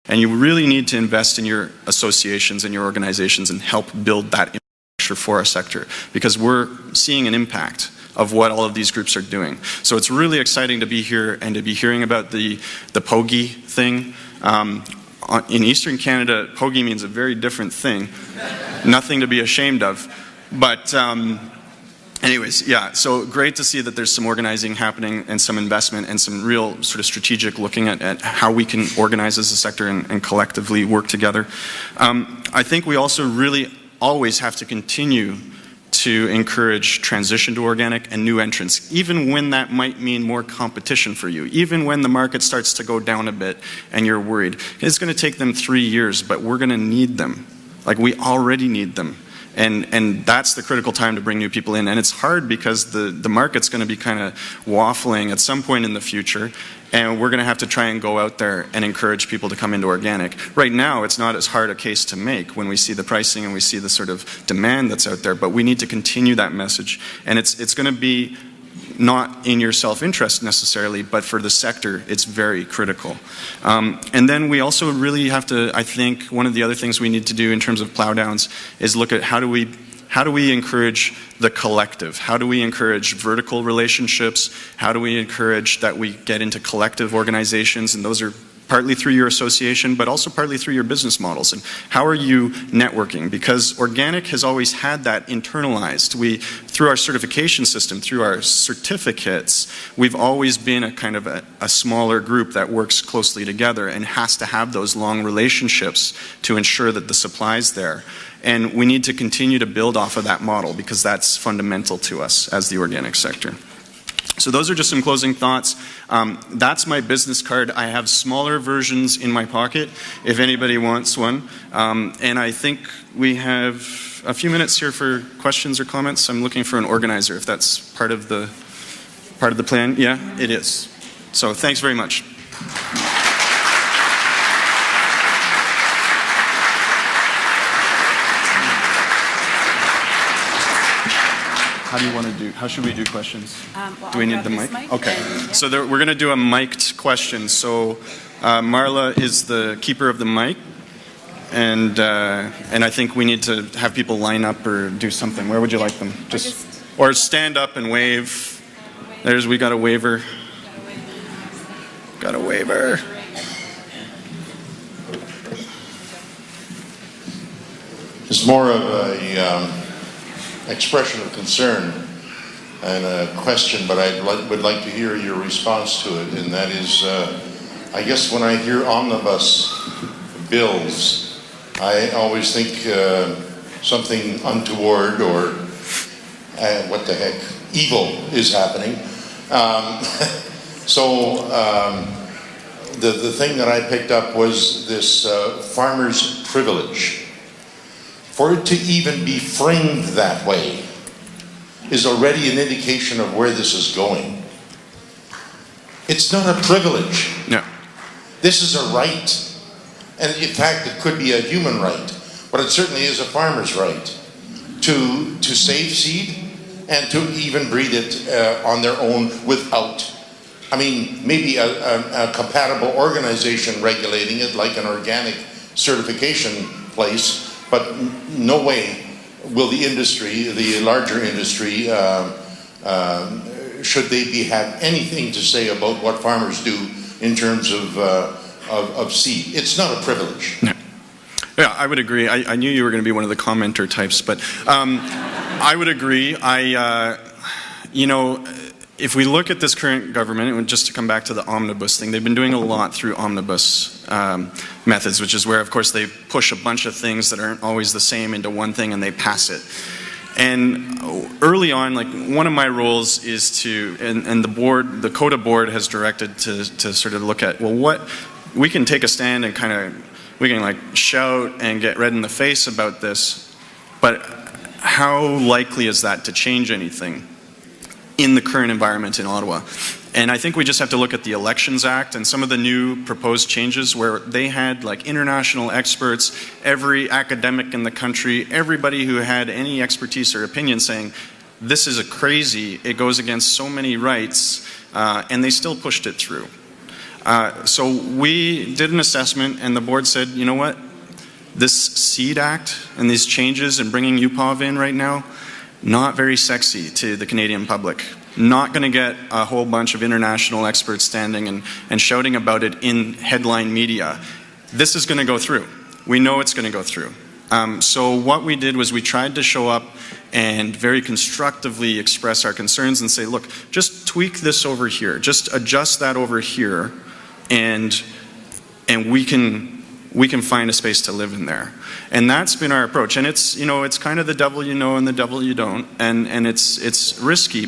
And you really need to invest in your associations and your organizations and help build that infrastructure for our sector, because we're seeing an impact of what all of these groups are doing. So it's really exciting to be here and to be hearing about the POGI thing. In Eastern Canada, POGI means a very different thing. Nothing to be ashamed of. But anyways, yeah, so great to see that there's some organizing happening and some investment and some real sort of strategic looking at how we can organize as a sector and collectively work together. I think we also really always have to continue to encourage transition to organic and new entrants, even when that might mean more competition for you, even when the market starts to go down a bit and you're worried. It's going to take them 3 years, but we're going to need them. Like, we already need them. And that's the critical time to bring new people in. And it's hard because the market's going to be kind of waffling at some point in the future, and we're going to have to try and go out there and encourage people to come into organic. Right now, it's not as hard a case to make when we see the pricing and we see the sort of demand that's out there, but we need to continue that message. And it's going to be not in your self-interest necessarily, but for the sector, it's very critical. And then we also really have to, I think, one of the other things we need to do in terms of plow downs is look at how do we encourage the collective? How do we encourage vertical relationships? How do we encourage that we get into collective organizations? And those are partly through your association, but also partly through your business models. And how are you networking? Because organic has always had that internalized. Through our certification system, through our certificates, we've always been a kind of a smaller group that works closely together and has to have those long relationships to ensure that the supply's there. And we need to continue to build off of that model because that's fundamental to us as the organic sector. So those are just some closing thoughts. That's my business card. I have smaller versions in my pocket if anybody wants one. And I think we have a few minutes here for questions or comments. I'm looking for an organizer if that's part of the plan. Yeah, it is. So thanks very much. How should we do questions? Do we need the mic? Okay. So we're going to do a mic'd question. So Marla is the keeper of the mic. And I think we need to have people line up or do something. Where would you like them? Or stand up and wave. We got a waiver. Got a waiver. It's more of a expression of concern and a question, but I would like to hear your response to it, and that is, I guess when I hear omnibus bills, I always think something untoward or what the heck, evil is happening. The thing that I picked up was this farmer's privilege. For it to even be framed that way is already an indication of where this is going. It's not a privilege. No. This is a right. And in fact, it could be a human right, but it certainly is a farmer's right to save seed and to even breed it on their own without, I mean, maybe a compatible organization regulating it like an organic certification place. But no way will the industry, the larger industry, should they have anything to say about what farmers do in terms of seed. It's not a privilege. No. Yeah, I would agree. I knew you were going to be one of the commenter types, but I would agree. If we look at this current government, and just to come back to the omnibus thing, they've been doing a lot through omnibus methods, which is where, of course, they push a bunch of things that aren't always the same into one thing and they pass it. And early on, like, one of my roles is to, and the CODA board has directed to sort of look at, well, what, we can take a stand and kind of, we can like shout and get red in the face about this, but how likely is that to change anything in the current environment in Ottawa? And I think we just have to look at the Elections Act and some of the new proposed changes where they had like international experts, every academic in the country, everybody who had any expertise or opinion saying, this is a crazy, it goes against so many rights, and they still pushed it through. So we did an assessment, and the board said, you know what? This Seed Act and these changes and bringing UPOV in right now, not very sexy to the Canadian public. Not going to get a whole bunch of international experts standing and shouting about it in headline media. This is going to go through. We know it's going to go through. So what we did was we tried to show up and very constructively express our concerns and say, look, just tweak this over here. Just adjust that over here, and we can find a space to live in there. And that's been our approach. And it's, you know, it's kind of the devil you know and the devil you don't. And it's risky,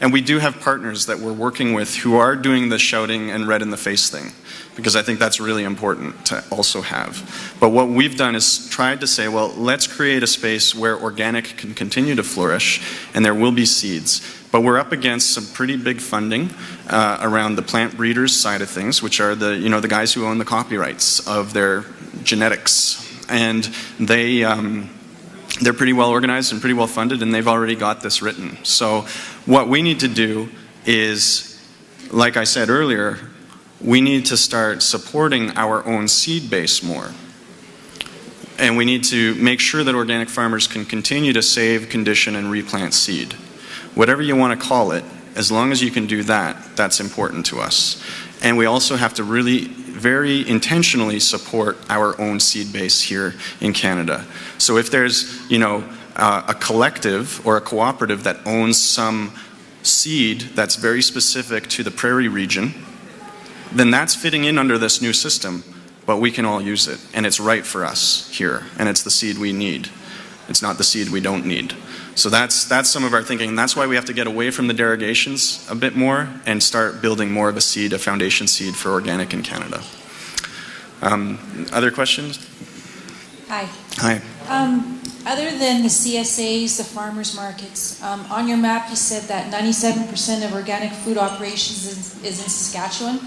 and we do have partners that we're working with who are doing the shouting and red in the face thing, because I think that's really important to also have. But what we've done is tried to say, well, let's create a space where organic can continue to flourish, and there will be seeds. But we're up against some pretty big funding around the plant breeders side of things, which are the, you know, the guys who own the copyrights of their genetics. And they're pretty well organized and pretty well funded, and they've already got this written. So what we need to do is, like I said earlier, we need to start supporting our own seed base more. And we need to make sure that organic farmers can continue to save, condition, and replant seed. Whatever you want to call it, as long as you can do that, that's important to us. And we also have to really very intentionally support our own seed base here in Canada. So if there's, you know, a collective or a cooperative that owns some seed that's very specific to the prairie region, then that's fitting in under this new system, but we can all use it, and it's right for us here, and it's the seed we need. It's not the seed we don't need. So that's some of our thinking, and that's why we have to get away from the derogations a bit more and start building more of a seed, a foundation seed for organic in Canada. Other questions? Hi. Hi. Other than the CSAs, the farmers markets, on your map you said that 97% of organic food operations is in Saskatchewan.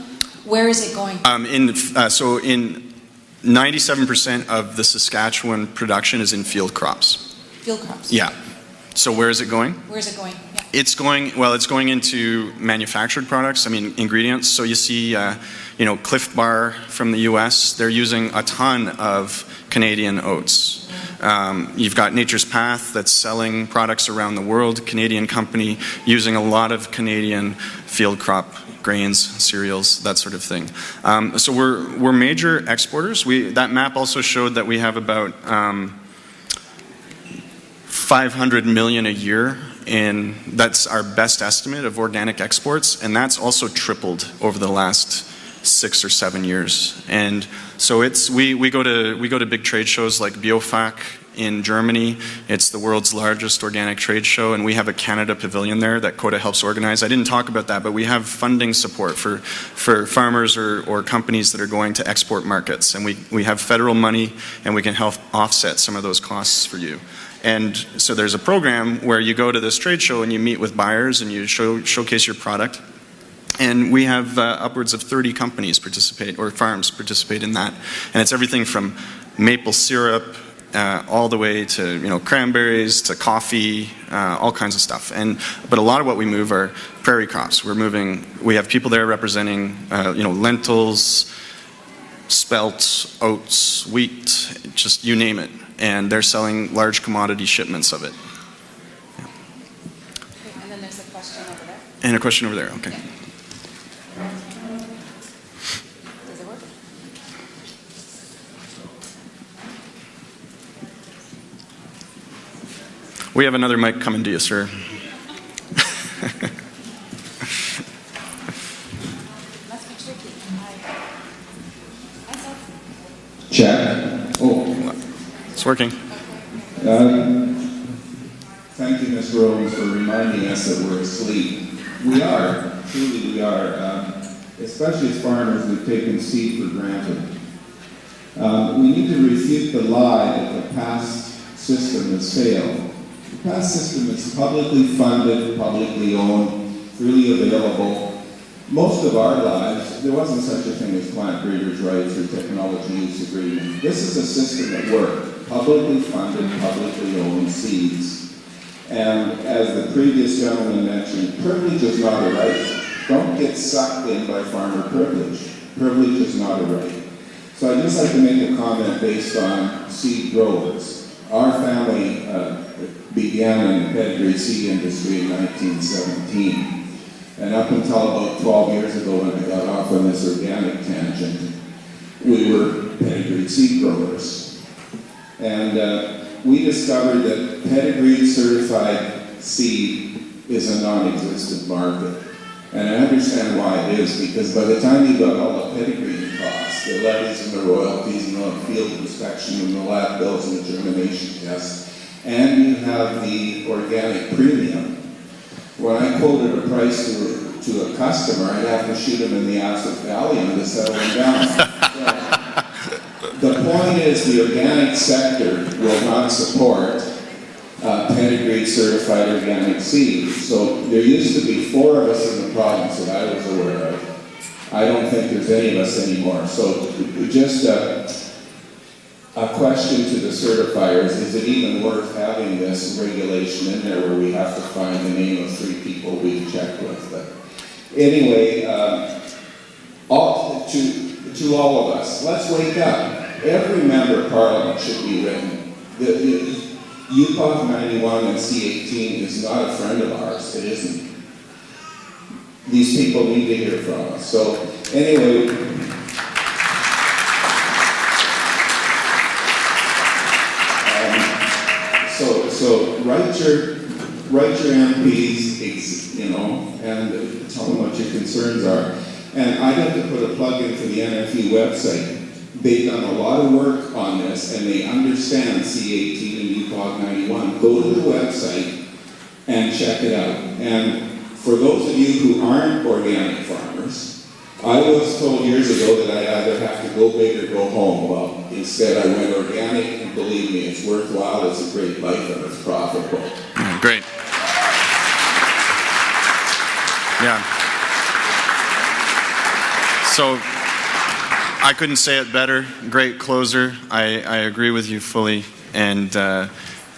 Where is it going? So in 97% of the Saskatchewan production is in field crops. Field crops. Yeah. So where is it going? Where is it going? Yeah. It's going into manufactured products. I mean, ingredients. So you see, you know, Cliff Bar from the U.S. They're using a ton of Canadian oats. You've got Nature's Path that's selling products around the world. Canadian company using a lot of Canadian field crop grains, cereals, that sort of thing. So we're major exporters. That map also showed that we have about 500 million a year, and that's our best estimate of organic exports, and that's also tripled over the last 6 or 7 years. And so we go to big trade shows like BioFac in Germany. It's the world's largest organic trade show, and we have a Canada pavilion there that CODA helps organize. I didn't talk about that, but we have funding support for farmers or companies that are going to export markets, and we have federal money, and we can help offset some of those costs for you. And so there's a program where you go to this trade show and you meet with buyers and you showcase your product. And we have upwards of 30 companies participate, or farms participate in that. And it's everything from maple syrup all the way to, you know, cranberries to coffee, all kinds of stuff. But a lot of what we move are prairie crops. We have people there representing, you know, lentils, spelt, oats, wheat, just you name it. And they're selling large commodity shipments of it. Yeah. Okay, and then there's a question over there. And a question over there, okay. Yeah. Does it work? We have another mic coming to you, sir. Must be tricky. Check. Oh. It's working. Thank you, Ms. Rose, for reminding us that we're asleep. We are. Truly we are. Especially as farmers, we've taken seed for granted. We need to refute the lie that the past system has failed. The past system is publicly funded, publicly owned, freely available. Most of our lives, there wasn't such a thing as plant breeders' rights or technology use agreement. This is a system that worked. Publicly funded, publicly owned seeds. And as the previous gentleman mentioned, privilege is not a right. Don't get sucked in by farmer privilege. Privilege is not a right. So I'd just like to make a comment based on seed growers. Our family began in the pedigree seed industry in 1917. And up until about 12 years ago when I got off on this organic tangent, we were pedigree seed growers. And we discovered that pedigree certified seed is a non-existent market. And I understand why it is, because by the time you've got all the pedigree costs, the levies and the royalties and the field inspection and the lab bills and the germination tests, and you have the organic premium, when I quoted a price to a customer, I'd have to shoot him in the ass with Valium to settle him down. The point is the organic sector will not support pedigree certified organic seed. So there used to be 4 of us in the province that I was aware of. I don't think there's any of us anymore. So just a question to the certifiers, is it even worth having this regulation in there where we have to find the name of 3 people we've checked with? But anyway, to all of us, let's wake up. Every member of Parliament should be written. UPOC 91 and C18 is not a friend of ours. It isn't. These people need to hear from us. So anyway, so write your MPs, you know, and tell them what your concerns are. And I'd like to put a plug in for the NFU website. They've done a lot of work on this, and they understand C18 and UPOC 91. Go to the website and check it out. And for those of you who aren't organic farmers, I was told years ago that I either have to go big or go home. Well, instead I went organic, and believe me, it's worthwhile, it's a great life, and it's profitable. Great. Yeah. So I couldn't say it better. Great closer. I agree with you fully, and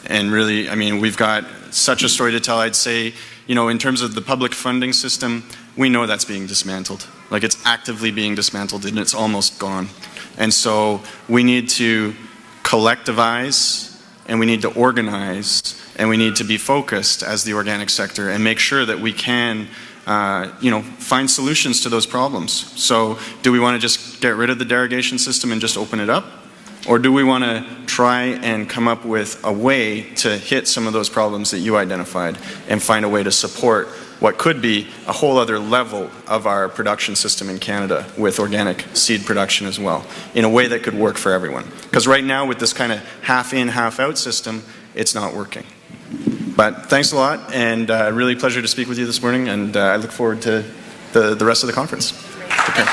really, I mean, we've got such a story to tell. I'd say, you know, in terms of the public funding system, we know that's being dismantled. Like, it's actively being dismantled, and it's almost gone. And so we need to collectivize, and we need to organize, and we need to be focused as the organic sector and make sure that we can find solutions to those problems. So do we want to just get rid of the derogation system and just open it up? Or do we want to try and come up with a way to hit some of those problems that you identified and find a way to support what could be a whole other level of our production system in Canada with organic seed production as well, in a way that could work for everyone? Because right now with this kind of half in, half out system, it's not working. But thanks a lot, and really a pleasure to speak with you this morning, and I look forward to the rest of the conference. Okay.